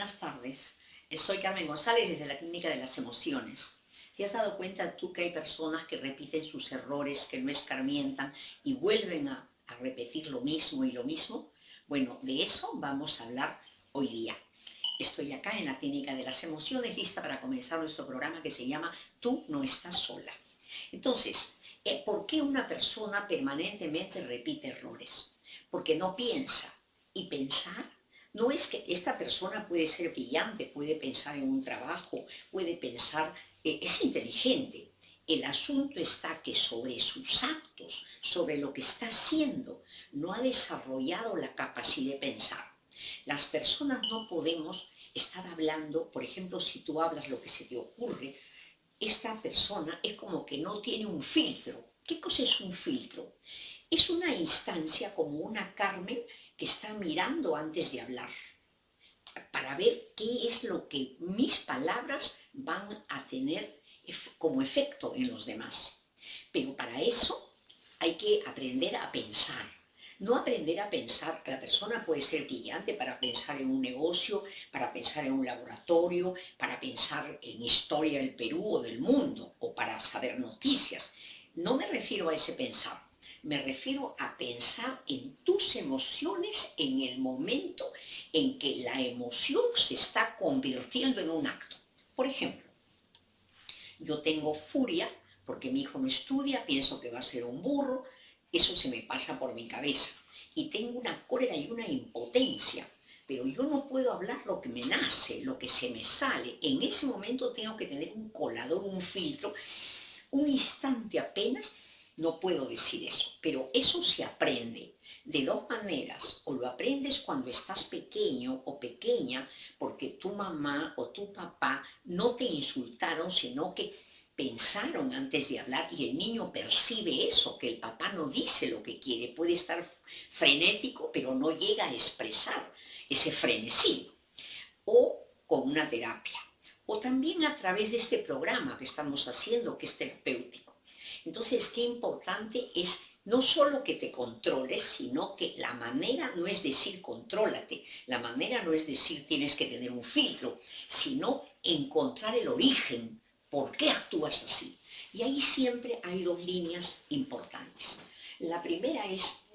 buenas tardes. Soy Carmen González desde la Clínica de las Emociones. ¿Te has dado cuenta tú que hay personas que repiten sus errores, que no escarmientan y vuelven a repetir lo mismo y lo mismo? Bueno, de eso vamos a hablar hoy día. Estoy acá en la Clínica de las Emociones, lista para comenzar nuestro programa que se llama Tú no estás sola. Entonces, ¿por qué una persona permanentemente repite errores? Porque no piensa. Y pensar no es que esta persona puede ser brillante, puede pensar en un trabajo, puede pensar, es inteligente. El asunto está que sobre sus actos, sobre lo que está haciendo, no ha desarrollado la capacidad de pensar. Las personas no podemos estar hablando, por ejemplo, si tú hablas lo que se te ocurre, esta persona es como que no tiene un filtro. ¿Qué cosa es un filtro? Es una instancia como una Carmen que está mirando antes de hablar, para ver qué es lo que mis palabras van a tener como efecto en los demás. Pero para eso hay que aprender a pensar. No aprender a pensar, la persona puede ser brillante para pensar en un negocio, para pensar en un laboratorio, para pensar en historia del Perú o del mundo, o para saber noticias. No me refiero a ese pensar. Me refiero a pensar en tus emociones en el momento en que la emoción se está convirtiendo en un acto. Por ejemplo, yo tengo furia porque mi hijo no estudia, pienso que va a ser un burro, eso se me pasa por mi cabeza. Y tengo una cólera y una impotencia, pero yo no puedo hablar lo que me nace, lo que se me sale. En ese momento tengo que tener un colador, un filtro, un instante apenas. No puedo decir eso, pero eso se aprende de dos maneras. O lo aprendes cuando estás pequeño o pequeña, porque tu mamá o tu papá no te insultaron, sino que pensaron antes de hablar y el niño percibe eso, que el papá no dice lo que quiere. Puede estar frenético, pero no llega a expresar ese frenesí. O con una terapia. O también a través de este programa que estamos haciendo, que es terapéutico. Entonces, qué importante es no solo que te controles, sino que la manera no es decir contrólate, la manera no es decir tienes que tener un filtro, sino encontrar el origen, por qué actúas así. Y ahí siempre hay dos líneas importantes. La primera es,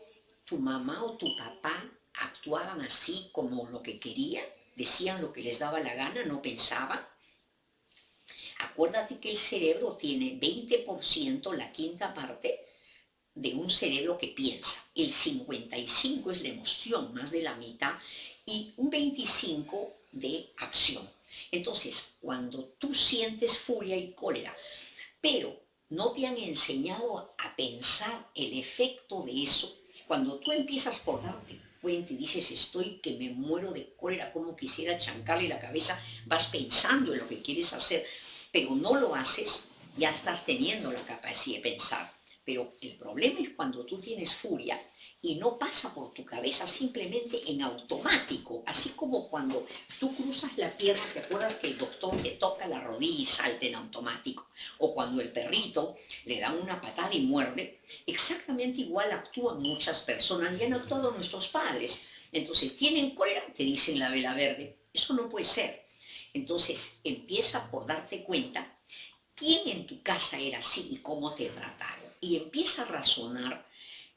tu mamá o tu papá actuaban así como lo que querían, decían lo que les daba la gana, no pensaban. Acuérdate que el cerebro tiene 20%, la quinta parte, de un cerebro que piensa. El 55% es la emoción, más de la mitad, y un 25% de acción. Entonces, cuando tú sientes furia y cólera, pero no te han enseñado a pensar el efecto de eso, cuando tú empiezas por darte cuenta y dices estoy que me muero de cólera, como quisiera chancarle la cabeza, vas pensando en lo que quieres hacer, pero no lo haces, ya estás teniendo la capacidad de pensar. Pero el problema es cuando tú tienes furia y no pasa por tu cabeza, simplemente en automático, así como cuando tú cruzas la pierna, te acuerdas que el doctor te toca la rodilla y salta en automático, o cuando el perrito le da una patada y muerde, exactamente igual actúan muchas personas y han actuado nuestros padres. Entonces tienen cólera, te dicen la vela verde, eso no puede ser. Entonces empieza por darte cuenta quién en tu casa era así y cómo te trataron. Y empieza a razonar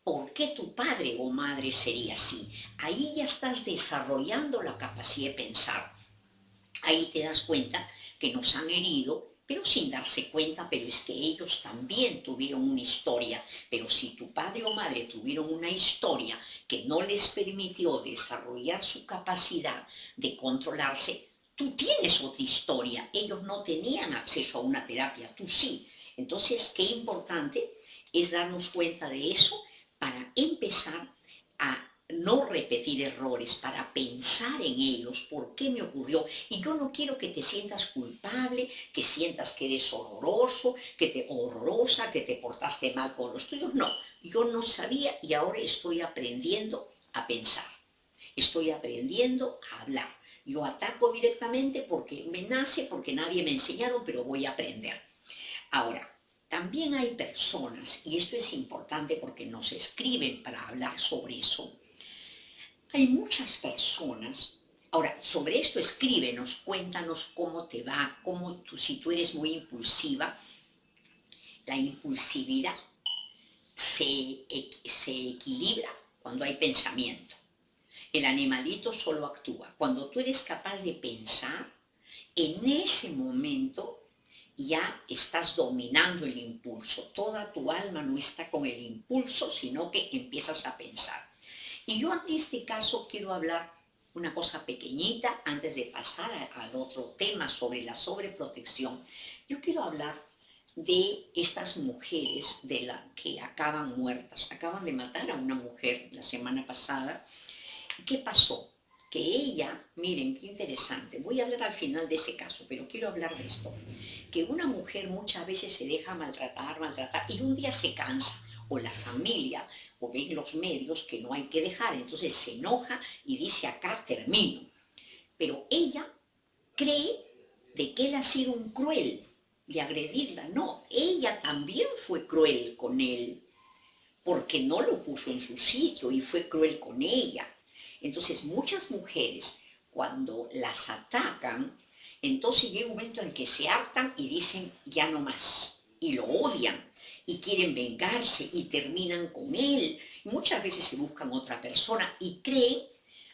por qué tu padre o madre sería así. Ahí ya estás desarrollando la capacidad de pensar. Ahí te das cuenta que nos han herido, pero sin darse cuenta, pero es que ellos también tuvieron una historia. Pero si tu padre o madre tuvieron una historia que no les permitió desarrollar su capacidad de controlarse, tú tienes otra historia. Ellos no tenían acceso a una terapia, tú sí. Entonces, qué importante es darnos cuenta de eso para empezar a no repetir errores, para pensar en ellos, por qué me ocurrió. Y yo no quiero que te sientas culpable, que sientas que eres horroroso, horrorosa, que te portaste mal con los tuyos. No, yo no sabía y ahora estoy aprendiendo a pensar. Estoy aprendiendo a hablar. Yo ataco directamente porque me nace, porque nadie me enseñaron, pero voy a aprender. Ahora, también hay personas, y esto es importante porque nos escriben para hablar sobre eso, hay muchas personas Ahora, sobre esto escríbenos, cuéntanos cómo te va, si tú eres muy impulsiva, la impulsividad se equilibra cuando hay pensamiento. El animalito solo actúa. Cuando tú eres capaz de pensar, en ese momento ya estás dominando el impulso. Toda tu alma no está con el impulso, sino que empiezas a pensar. Y yo en este caso quiero hablar una cosa pequeñita antes de pasar al otro tema sobre la sobreprotección. Yo quiero hablar de estas mujeres que acaban muertas. Acaban de matar a una mujer la semana pasada. ¿Qué pasó? Que ella, miren qué interesante, voy a hablar al final de ese caso, pero quiero hablar de esto, que una mujer muchas veces se deja maltratar, y un día se cansa, o la familia, o ven los medios que no hay que dejar, entonces se enoja y dice acá termino. Pero ella cree de que él ha sido un cruel de agredirla. No, ella también fue cruel con él, porque no lo puso en su sitio y fue cruel con ella. Entonces muchas mujeres, cuando las atacan, entonces llega un momento en que se hartan y dicen ya no más, y lo odian, y quieren vengarse y terminan con él. Y muchas veces se buscan otra persona y creen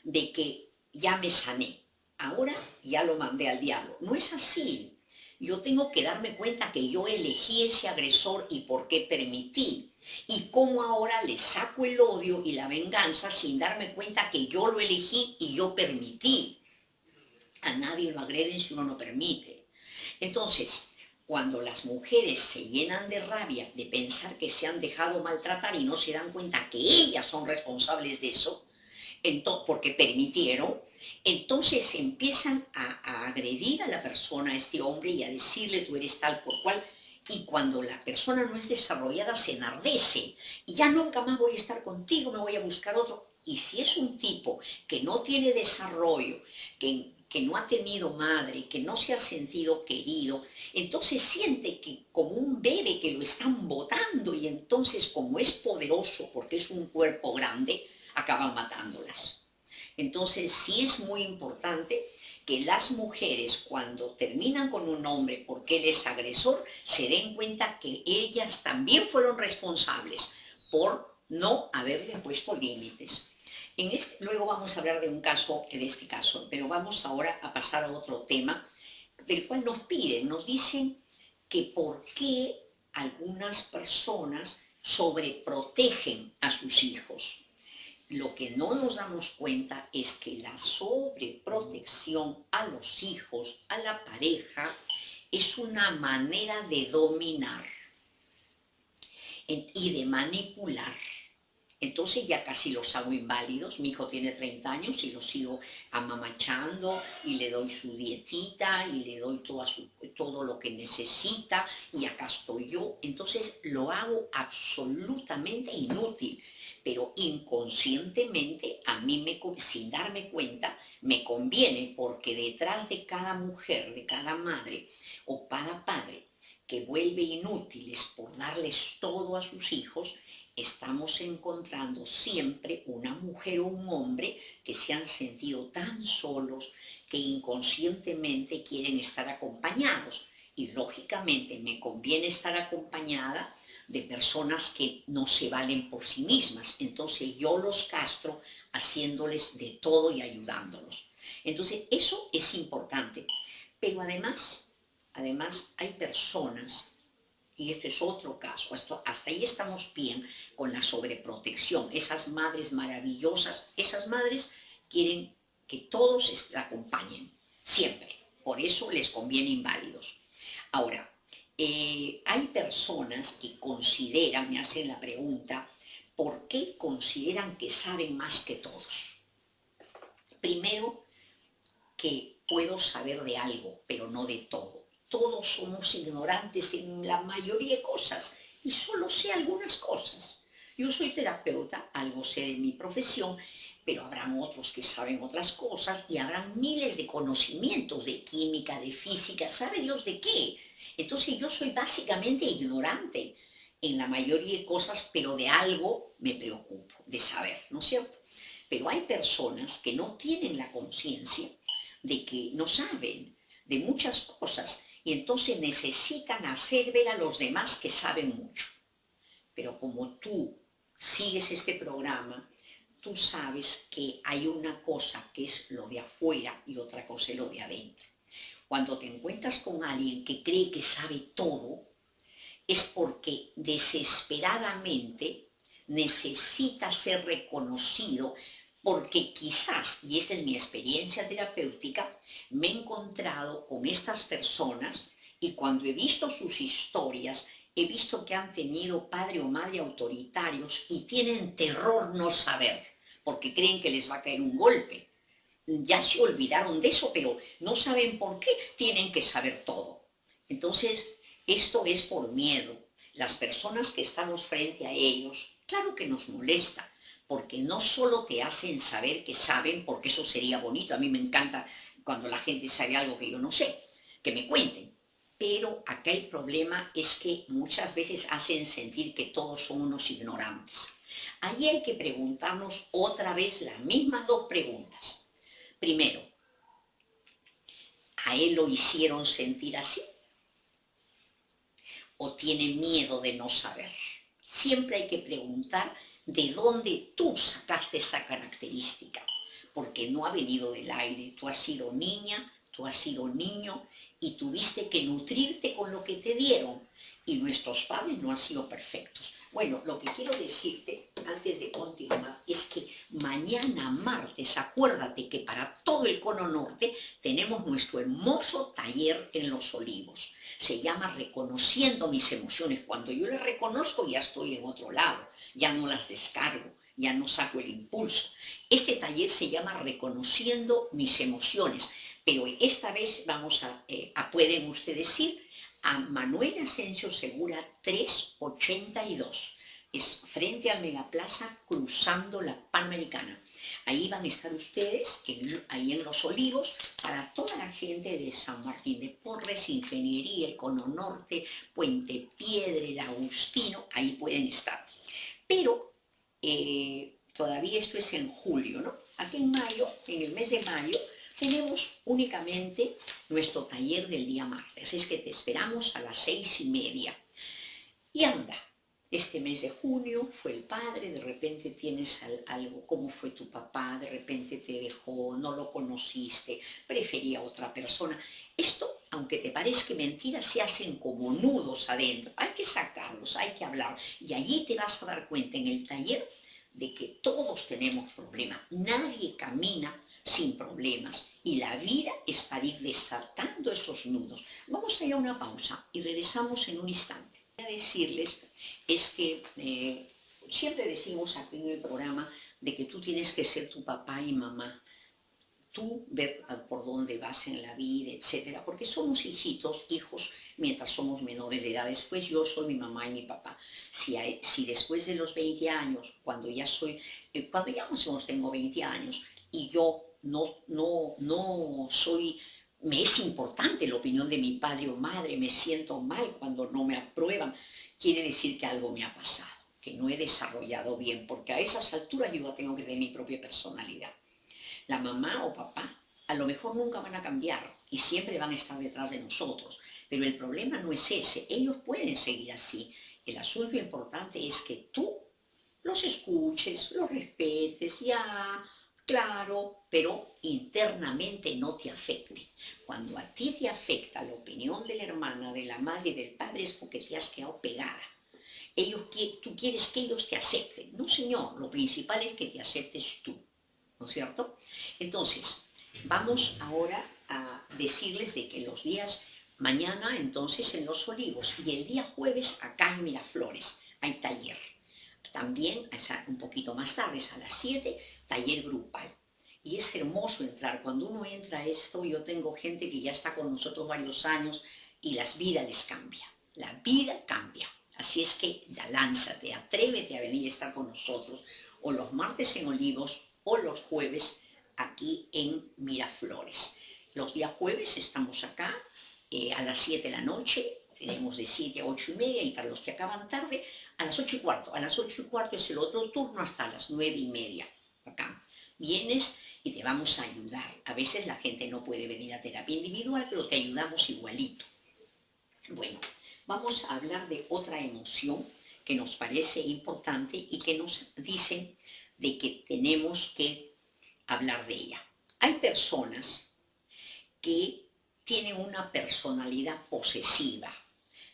de que ya me sané, ahora ya lo mandé al diablo. No es así. Yo tengo que darme cuenta que yo elegí ese agresor y por qué permití. Y cómo ahora le saco el odio y la venganza sin darme cuenta que yo lo elegí y yo permití. A nadie lo agreden si uno no permite. Entonces, cuando las mujeres se llenan de rabia de pensar que se han dejado maltratar y no se dan cuenta que ellas son responsables de eso, porque permitieron, entonces empiezan a agredir a la persona, a este hombre, y a decirle tú eres tal por cual. Y cuando la persona no es desarrollada se enardece y ya nunca más voy a estar contigo, me voy a buscar otro. Y si es un tipo que no tiene desarrollo, que no ha tenido madre, que no se ha sentido querido, entonces siente que como un bebé que lo están botando, y entonces como es poderoso porque es un cuerpo grande, acaban matándolas. Entonces sí es muy importante que las mujeres, cuando terminan con un hombre porque él es agresor, se den cuenta que ellas también fueron responsables por no haberle puesto límites. Luego vamos a hablar de un caso, de este caso, pero vamos ahora a pasar a otro tema del cual nos piden, nos dicen que por qué algunas personas sobreprotegen a sus hijos. Lo que no nos damos cuenta es que la sobreprotección a los hijos, a la pareja, es una manera de dominar y de manipular. Entonces ya casi los hago inválidos. Mi hijo tiene 30 años y lo sigo amamachando y le doy su dietita y le doy todo lo que necesita y acá estoy yo. Entonces lo hago absolutamente inútil, pero inconscientemente a mí, sin darme cuenta, me conviene, porque detrás de cada mujer, de cada madre o cada padre que vuelve inútiles por darles todo a sus hijos, estamos encontrando siempre una mujer o un hombre que se han sentido tan solos que inconscientemente quieren estar acompañados. Y lógicamente me conviene estar acompañada de personas que no se valen por sí mismas. Entonces yo los castro haciéndoles de todo y ayudándolos. Entonces eso es importante. Pero además hay personas, y este es otro caso, hasta ahí estamos bien con la sobreprotección. Esas madres maravillosas, esas madres quieren que todos la acompañen, siempre. Por eso les conviene inválidos. Ahora, hay personas que consideran, me hacen la pregunta, ¿por qué consideran que saben más que todos? Primero, que puedo saber de algo, pero no de todo. Todos somos ignorantes en la mayoría de cosas y solo sé algunas cosas. Yo soy terapeuta, algo sé de mi profesión, pero habrán otros que saben otras cosas y habrán miles de conocimientos de química, de física, ¿sabe Dios de qué? Entonces yo soy básicamente ignorante en la mayoría de cosas, pero de algo me preocupo de saber, ¿no es cierto? Pero hay personas que no tienen la conciencia de que no saben de muchas cosas y entonces necesitan hacer ver a los demás que saben mucho. Pero como tú sigues este programa, tú sabes que hay una cosa que es lo de afuera y otra cosa es lo de adentro. Cuando te encuentras con alguien que cree que sabe todo, es porque desesperadamente necesita ser reconocido, porque quizás, y esta es mi experiencia terapéutica, me he encontrado con estas personas y cuando he visto sus historias, he visto que han tenido padre o madre autoritarios y tienen terror no saber, porque creen que les va a caer un golpe. Ya se olvidaron de eso, pero no saben por qué tienen que saber todo. Entonces, esto es por miedo. Las personas que estamos frente a ellos, claro que nos molesta, porque no solo te hacen saber que saben, porque eso sería bonito, a mí me encanta cuando la gente sabe algo que yo no sé, que me cuenten. Pero acá el problema es que muchas veces hacen sentir que todos son unos ignorantes. Ahí hay que preguntarnos otra vez las mismas dos preguntas. Primero, ¿a él lo hicieron sentir así? ¿O tiene miedo de no saber? Siempre hay que preguntar de dónde tú sacaste esa característica, porque no ha venido del aire. Tú has sido niña, tú has sido niño y tuviste que nutrirte con lo que te dieron. Y nuestros padres no han sido perfectos. Bueno, lo que quiero decirte antes de continuar es que mañana martes, acuérdate que para todo el cono norte tenemos nuestro hermoso taller en Los Olivos. Se llama Reconociendo mis emociones. Cuando yo las reconozco ya estoy en otro lado, ya no las descargo, ya no saco el impulso. Este taller se llama Reconociendo mis emociones, pero esta vez pueden ustedes ir a Manuel Asensio Segura 382. Es frente al Megaplaza, cruzando la Panamericana. Ahí van a estar ustedes, ahí en Los Olivos, para toda la gente de San Martín de Porres, Ingeniería, el Cono Norte, Puente Piedra, el Agustino, ahí pueden estar. Pero todavía esto es en julio, ¿no? Aquí en mayo, en el mes de mayo, tenemos únicamente nuestro taller del día martes. Así es que te esperamos a las 6:30. Y anda, este mes de junio fue el padre, de repente tienes algo, cómo fue tu papá, de repente te dejó, no lo conociste, prefería a otra persona. Esto, aunque te parezca mentira, se hacen como nudos adentro. Hay que sacarlos, hay que hablar. Y allí te vas a dar cuenta en el taller de que todos tenemos problemas. Nadie camina sin problemas. Y la vida es para ir desatando esos nudos. Vamos a ir a una pausa y regresamos en un instante. A decirles es que siempre decimos aquí en el programa de que tú tienes que ser tu papá y mamá, tú ver por dónde vas en la vida, etcétera, porque somos hijos mientras somos menores de edad. Después yo soy mi mamá y mi papá. Si después de los 20 años, cuando ya más o menos tengo 20 años y yo no soy, me es importante la opinión de mi padre o madre, me siento mal cuando no me aprueban, quiere decir que algo me ha pasado, que no he desarrollado bien, porque a esas alturas yo tengo que tener mi propia personalidad. La mamá o papá a lo mejor nunca van a cambiar y siempre van a estar detrás de nosotros, pero el problema no es ese, ellos pueden seguir así. El asunto importante es que tú los escuches, los respetes, ya, claro, pero internamente no te afecte. Cuando a ti te afecta la opinión de la hermana, de la madre y del padre es porque te has quedado pegada. Tú quieres que ellos te acepten. No, señor, lo principal es que te aceptes tú, ¿no es cierto? Entonces, vamos ahora a decirles de que los días mañana entonces en Los Olivos y el día jueves acá en Miraflores hay taller. También un poquito más tarde, a las 7, taller grupal. Y es hermoso entrar. Cuando uno entra a esto, yo tengo gente que ya está con nosotros varios años y las vidas les cambia. La vida cambia. Así es que ya lánzate, atrévete a venir a estar con nosotros, o los martes en Olivos, o los jueves aquí en Miraflores. Los días jueves estamos acá a las 7 de la noche, tenemos de 7 a 8:30 y para los que acaban tarde, a las 8:15. A las 8:15 es el otro turno hasta las 9:30 acá. Vienes y te vamos a ayudar. A veces la gente no puede venir a terapia individual, pero te ayudamos igualito. Bueno, vamos a hablar de otra emoción que nos parece importante y que nos dicen de que tenemos que hablar de ella. Hay personas que tienen una personalidad posesiva,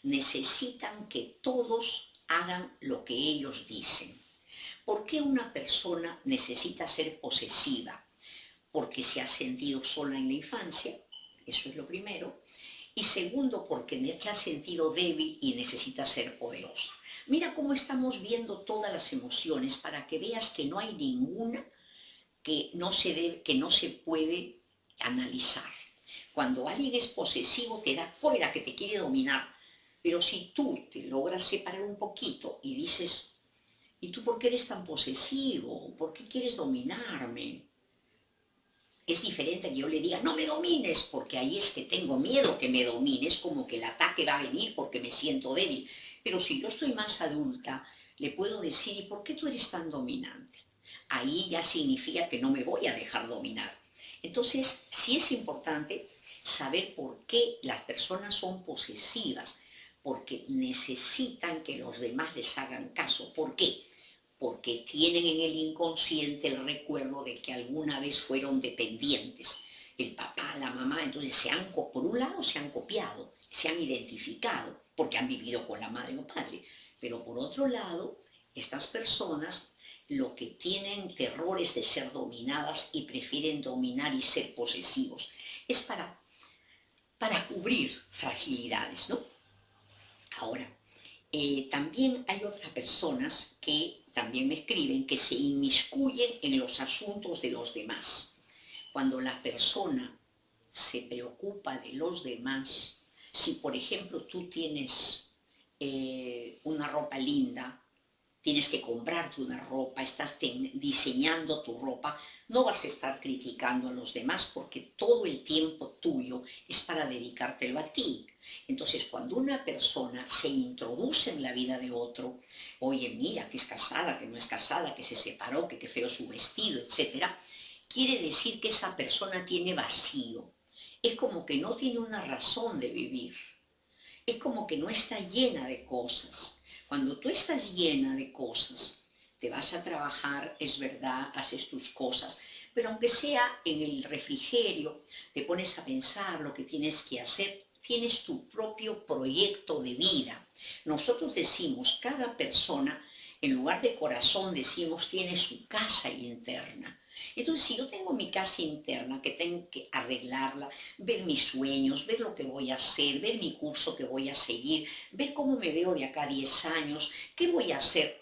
necesitan que todos hagan lo que ellos dicen. ¿Por qué una persona necesita ser posesiva? Porque se ha sentido sola en la infancia, eso es lo primero, y segundo, porque se ha sentido débil y necesita ser poderosa. Mira cómo estamos viendo todas las emociones para que veas que no hay ninguna que no se puede analizar. Cuando alguien es posesivo te da cólera, que te quiere dominar, pero si tú te logras separar un poquito y dices, ¿y tú por qué eres tan posesivo? ¿Por qué quieres dominarme? Es diferente que yo le diga, no me domines, porque ahí es que tengo miedo que me domines, como que el ataque va a venir porque me siento débil. Pero si yo estoy más adulta, le puedo decir, ¿y por qué tú eres tan dominante? Ahí ya significa que no me voy a dejar dominar. Entonces, sí es importante saber por qué las personas son posesivas, porque necesitan que los demás les hagan caso. ¿Por qué? Porque tienen en el inconsciente el recuerdo de que alguna vez fueron dependientes. El papá, la mamá, entonces por un lado se han copiado, se han identificado, porque han vivido con la madre o padre, pero por otro lado, estas personas lo que tienen terrores de ser dominadas y prefieren dominar y ser posesivos. Es para cubrir fragilidades, ¿no? Ahora, también hay otras personas que también me escriben que se inmiscuyen en los asuntos de los demás. Cuando la persona se preocupa de los demás, si por ejemplo tú tienes una ropa linda, tienes que comprarte una ropa, estás diseñando tu ropa, no vas a estar criticando a los demás porque todo el tiempo tuyo es para dedicártelo a ti. Entonces, cuando una persona se introduce en la vida de otro, oye, mira, que es casada, que no es casada, que se separó, que qué feo su vestido, etc., quiere decir que esa persona tiene vacío. Es como que no tiene una razón de vivir. Es como que no está llena de cosas. Cuando tú estás llena de cosas, te vas a trabajar, es verdad, haces tus cosas, pero aunque sea en el refrigerio, te pones a pensar lo que tienes que hacer, tienes tu propio proyecto de vida. Nosotros decimos, cada persona, en lugar de corazón, decimos, tiene su casa interna. Entonces, si yo tengo mi casa interna, que tengo que arreglarla, ver mis sueños, ver lo que voy a hacer, ver mi curso que voy a seguir, ver cómo me veo de acá a 10 años, qué voy a hacer.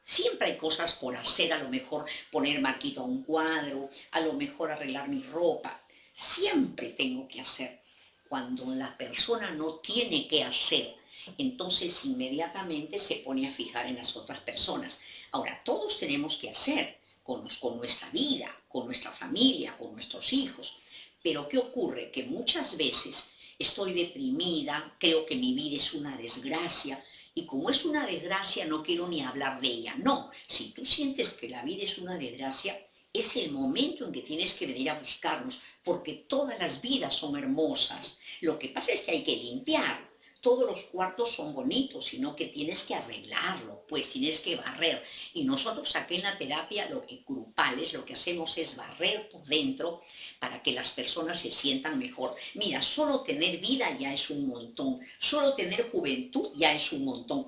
Siempre hay cosas por hacer, a lo mejor poner marquito a un cuadro, a lo mejor arreglar mi ropa. Siempre tengo que hacer. Cuando la persona no tiene que hacer, entonces inmediatamente se pone a fijar en las otras personas. Ahora, todos tenemos que hacer con nuestra vida, con nuestra familia, con nuestros hijos. Pero ¿qué ocurre? Que muchas veces estoy deprimida, creo que mi vida es una desgracia, y como es una desgracia no quiero ni hablar de ella. No, si tú sientes que la vida es una desgracia, es el momento en que tienes que venir a buscarnos, porque todas las vidas son hermosas. Lo que pasa es que hay que limpiar. Todos los cuartos son bonitos, sino que tienes que arreglarlo, pues tienes que barrer. Y nosotros aquí en la terapia, grupales, lo que hacemos es barrer por dentro para que las personas se sientan mejor. Mira, solo tener vida ya es un montón, solo tener juventud ya es un montón.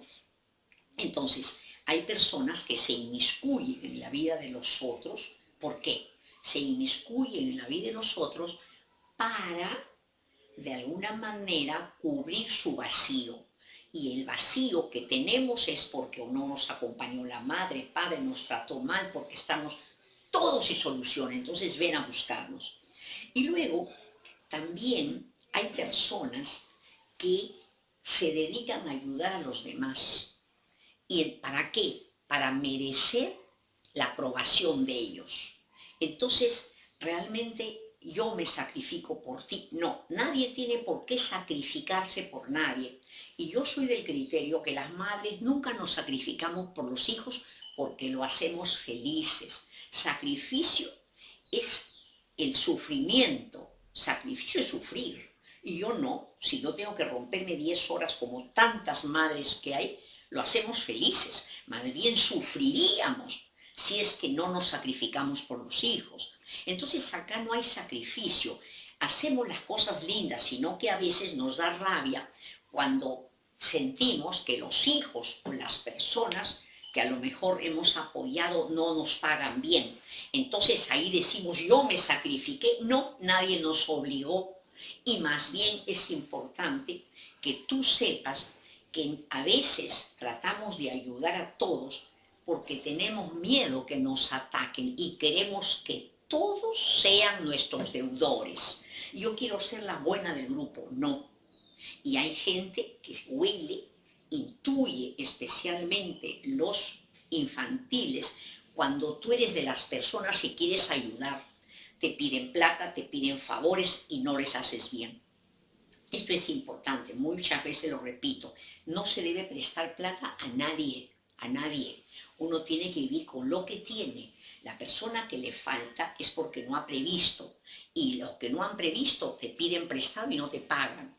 Entonces, hay personas que se inmiscuyen en la vida de los otros. ¿Por qué? Se inmiscuyen en la vida de los otros para de alguna manera cubrir su vacío. Y el vacío que tenemos es porque o no nos acompañó la madre, el padre nos trató mal, porque estamos, todo se soluciona, entonces ven a buscarnos. Y luego también hay personas que se dedican a ayudar a los demás. ¿Y para qué? Para merecer la aprobación de ellos. Entonces, realmente yo me sacrifico por ti. No, nadie tiene por qué sacrificarse por nadie. Y yo soy del criterio que las madres nunca nos sacrificamos por los hijos porque lo hacemos felices. Sacrificio es el sufrimiento. Sacrificio es sufrir. Y yo no. Si yo tengo que romperme 10 horas como tantas madres que hay, lo hacemos felices. Más bien sufriríamos si es que no nos sacrificamos por los hijos. Entonces acá no hay sacrificio. Hacemos las cosas lindas, sino que a veces nos da rabia cuando sentimos que los hijos o las personas que a lo mejor hemos apoyado no nos pagan bien. Entonces ahí decimos, yo me sacrifiqué. No, nadie nos obligó. Y más bien es importante que tú sepas que a veces tratamos de ayudar a todos porque tenemos miedo que nos ataquen y queremos que todos sean nuestros deudores. Yo quiero ser la buena del grupo, no. Y hay gente que huele, intuye, especialmente los infantiles, cuando tú eres de las personas que quieres ayudar. Te piden plata, te piden favores y no les haces bien. Esto es importante, muchas veces lo repito, no se debe prestar plata a nadie, a nadie. Uno tiene que vivir con lo que tiene. La persona que le falta es porque no ha previsto, y los que no han previsto te piden prestado y no te pagan.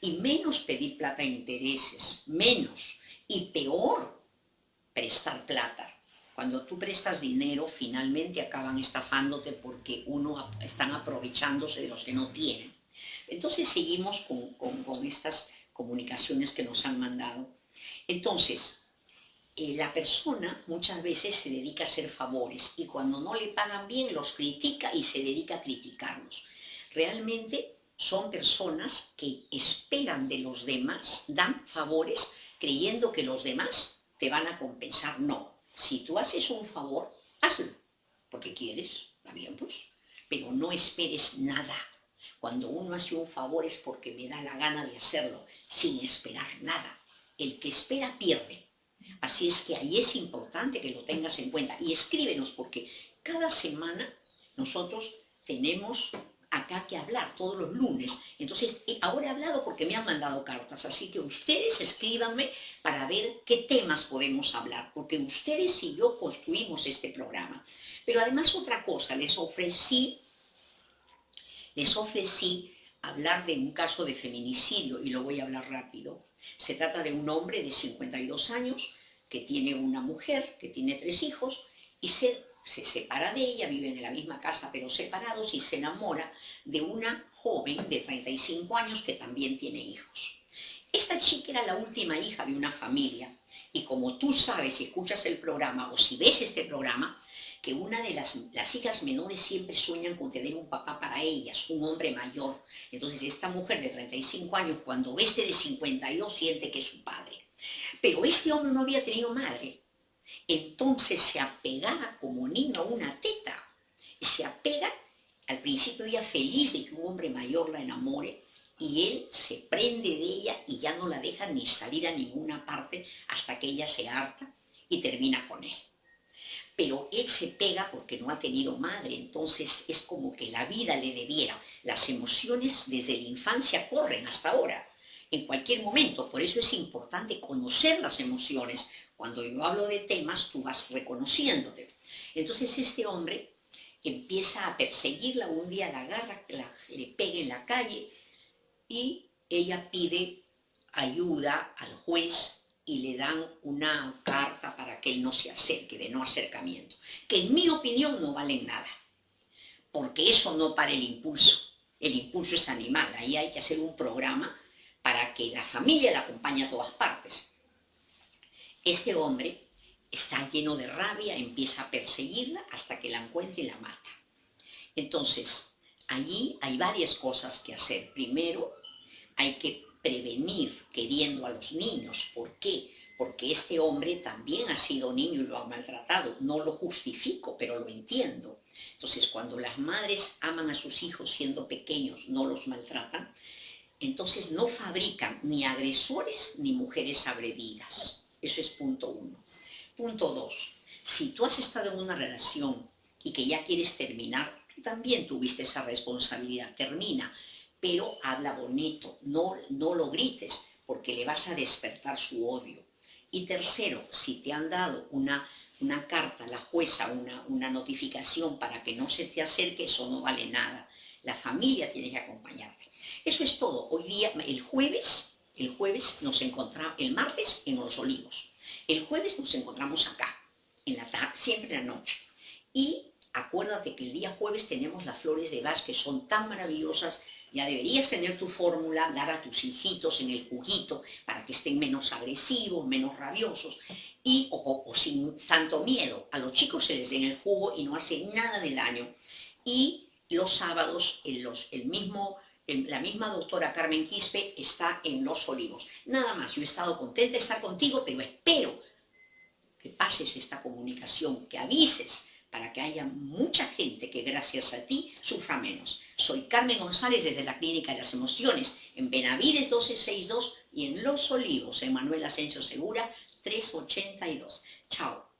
Y menos pedir plata a intereses, menos. Y peor, prestar plata. Cuando tú prestas dinero, finalmente acaban estafándote porque están aprovechándose de los que no tienen. Entonces seguimos con estas comunicaciones que nos han mandado. Entonces, la persona muchas veces se dedica a hacer favores y cuando no le pagan bien los critica y se dedica a criticarlos. Realmente son personas que esperan de los demás, dan favores creyendo que los demás te van a compensar. No, si tú haces un favor, hazlo, porque quieres, está bien pues, pero no esperes nada. Cuando uno hace un favor es porque me da la gana de hacerlo, sin esperar nada. El que espera pierde. Así es que ahí es importante que lo tengas en cuenta. Y escríbenos, porque cada semana nosotros tenemos acá que hablar, todos los lunes. Entonces, ahora he hablado porque me han mandado cartas, así que ustedes escríbanme para ver qué temas podemos hablar, porque ustedes y yo construimos este programa. Pero además otra cosa, les ofrecí hablar de un caso de feminicidio y lo voy a hablar rápido. Se trata de un hombre de 52 años que tiene una mujer, que tiene 3 hijos y se separa de ella, viven en la misma casa pero separados y se enamora de una joven de 35 años que también tiene hijos. Esta chica era la última hija de una familia y como tú sabes si escuchas el programa o si ves este programa, que una de las hijas menores siempre sueñan con tener un papá para ellas, un hombre mayor. Entonces esta mujer de 35 años, cuando ve este de 52, siente que es su padre. Pero este hombre no había tenido madre. Entonces se apegaba como niño a una teta. Y se apega, al principio ella feliz de que un hombre mayor la enamore, y él se prende de ella y ya no la deja ni salir a ninguna parte hasta que ella se harta y termina con él. Pero él se pega porque no ha tenido madre, entonces es como que la vida le debiera. Las emociones desde la infancia corren hasta ahora, en cualquier momento, por eso es importante conocer las emociones. Cuando yo hablo de temas, tú vas reconociéndote. Entonces este hombre empieza a perseguirla, un día la agarra, le pega en la calle y ella pide ayuda al juez y le dan una carta para que él no se acerque, de no acercamiento, que en mi opinión no valen nada, porque eso no para el impulso es animal, ahí hay que hacer un programa para que la familia la acompañe a todas partes. Este hombre está lleno de rabia, empieza a perseguirla hasta que la encuentra y la mata. Entonces, allí hay varias cosas que hacer. Primero, hay que prevenir queriendo a los niños. ¿Por qué? Porque este hombre también ha sido niño y lo ha maltratado. No lo justifico, pero lo entiendo. Entonces, cuando las madres aman a sus hijos siendo pequeños, no los maltratan, entonces no fabrican ni agresores ni mujeres agredidas. Eso es punto 1. Punto 2. Si tú has estado en una relación y que ya quieres terminar, Tú también tuviste esa responsabilidad, termina, pero habla bonito, no lo grites, porque le vas a despertar su odio. Y tercero, si te han dado una carta, la jueza, una notificación para que no se te acerque, eso no vale nada. La familia tiene que acompañarte. Eso es todo. Hoy día, el jueves nos encontramos, el martes en Los Olivos. El jueves nos encontramos acá, en la tarde, siempre en la noche. Y acuérdate que el día jueves tenemos las flores de Bach, que son tan maravillosas. Ya deberías tener tu fórmula, dar a tus hijitos en el juguito para que estén menos agresivos, menos rabiosos o sin tanto miedo. A los chicos se les den el jugo y no hace nada de daño. Y los sábados, la misma doctora Carmen Quispe está en Los Olivos. Nada más, yo he estado contenta de estar contigo, pero espero que pases esta comunicación, que avises, para que haya mucha gente que gracias a ti sufra menos. Soy Carmen González desde la Clínica de las Emociones, en Benavides 1262 y en Los Olivos, en Manuel Asensio Segura 382. Chao.